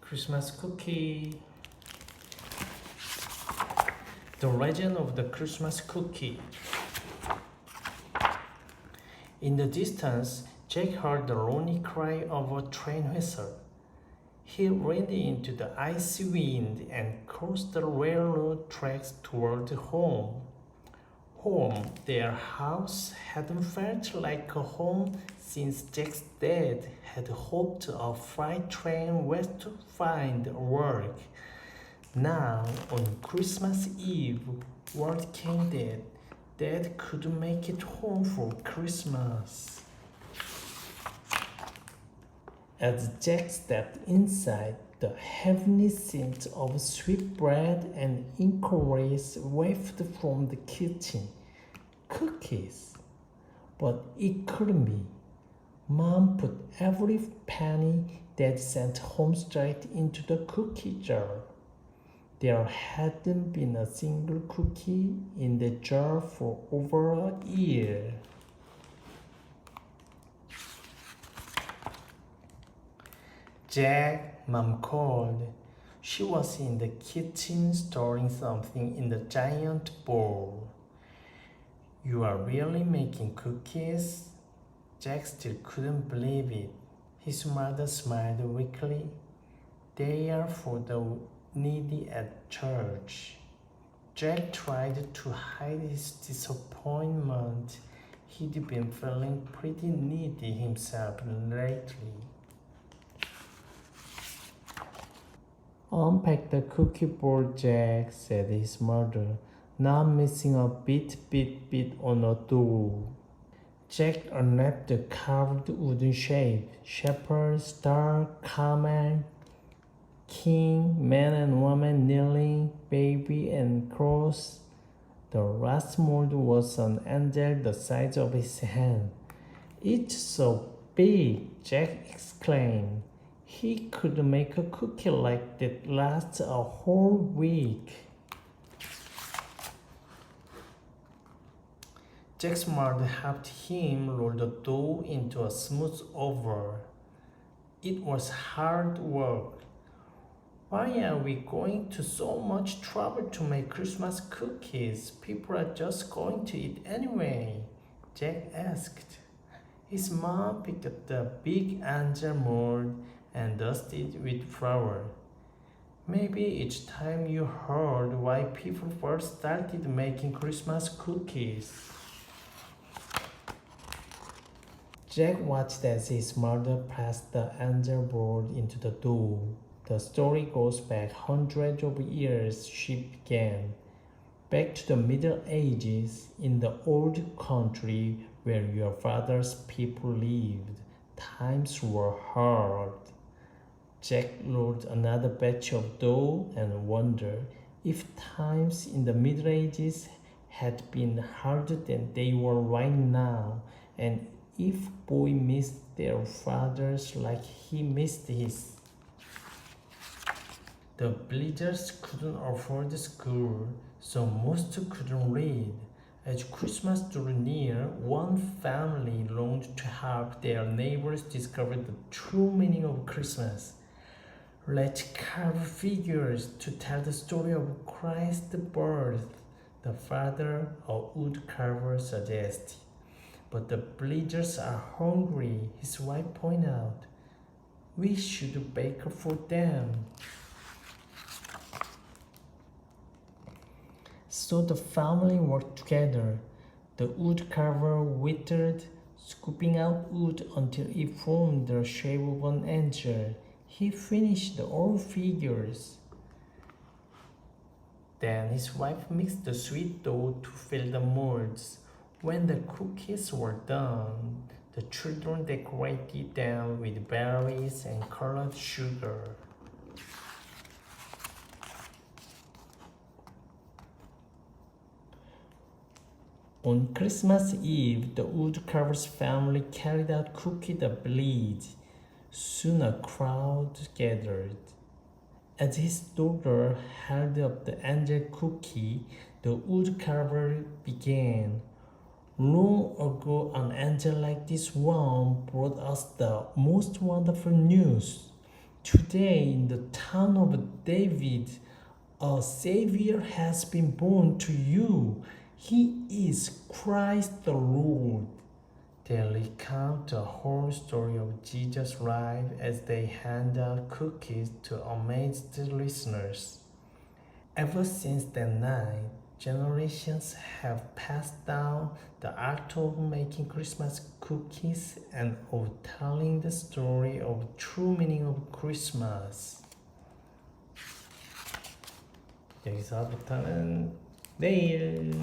Christmas cookie. The legend of the Christmas cookie. In the distance, Jack heard the lonely cry of a train whistle. He ran into the icy wind and crossed the railroad tracks toward home. Their house hadn't felt like a home since Jack's dad had hoped a freight train west to find work. Now, on Christmas Eve, word came that Dad couldn't make it home for Christmas. As Jack stepped inside, the heavenly scent of sweet bread and inquiries wafted from the kitchen. Cookies. But it couldn't be. Mom put every penny Dad sent home straight into the cookie jar. There hadn't been a single cookie in the jar for over a year. Jack, Mom called. She was in the kitchen storing something in the giant bowl. You are really making cookies? Jack still couldn't believe it. His mother smiled weakly. They are for the needy at church. Jack tried to hide his disappointment. He'd been feeling pretty needy himself lately. Unpack the cookie board, Jack, said his mother, not missing a bit on a dough. Jack unwrapped the carved wooden shape, shepherd, star, camel, king, man and woman kneeling, baby and cross. The last mold was an angel the size of his hand. It's so big, Jack exclaimed. He could make a cookie like that last a whole week. Jack's mother helped him roll the dough into a smooth oval. It was hard work. Why are we going to so much trouble to make Christmas cookies? People are just going to eat anyway, Jack asked. His mom picked up the big angel mold and dusted it with flour. Maybe each time you heard why people first started making Christmas cookies. Jack watched as his mother pressed the angel board into the dough. The story goes back hundreds of years, she began. Back to the Middle Ages, in the old country where your father's people lived, times were hard. Jack rolled another batch of dough and wondered if times in the Middle Ages had been harder than they were right now, and if boys missed their fathers like he missed his. The villagers couldn't afford school, so most couldn't read. As Christmas drew near, one family longed to help their neighbors discover the true meaning of Christmas. Let's carve figures to tell the story of Christ's birth, the father, a wood carver, suggested. But the villagers are hungry, his wife pointed out. We should bake for them. So the family worked together. The wood carver whittled, scooping out wood until it formed the shape of an angel. He finished all figures. Then his wife mixed the sweet dough to fill the molds. When the cookies were done, the children decorated them with berries and colored sugar. On Christmas Eve, the woodcarver's family carried out Cookie the village. Soon a crowd gathered. As his daughter held up the angel cookie, the woodcarver began. Long ago, an angel like this one brought us the most wonderful news. Today, in the town of David, a Savior has been born to you. He is Christ the Lord. They recount the whole story of Jesus' life as they hand out cookies to amazed listeners. Ever since that night, generations have passed down the art of making Christmas cookies and of telling the story of true meaning of Christmas. 여기서부터는 내일.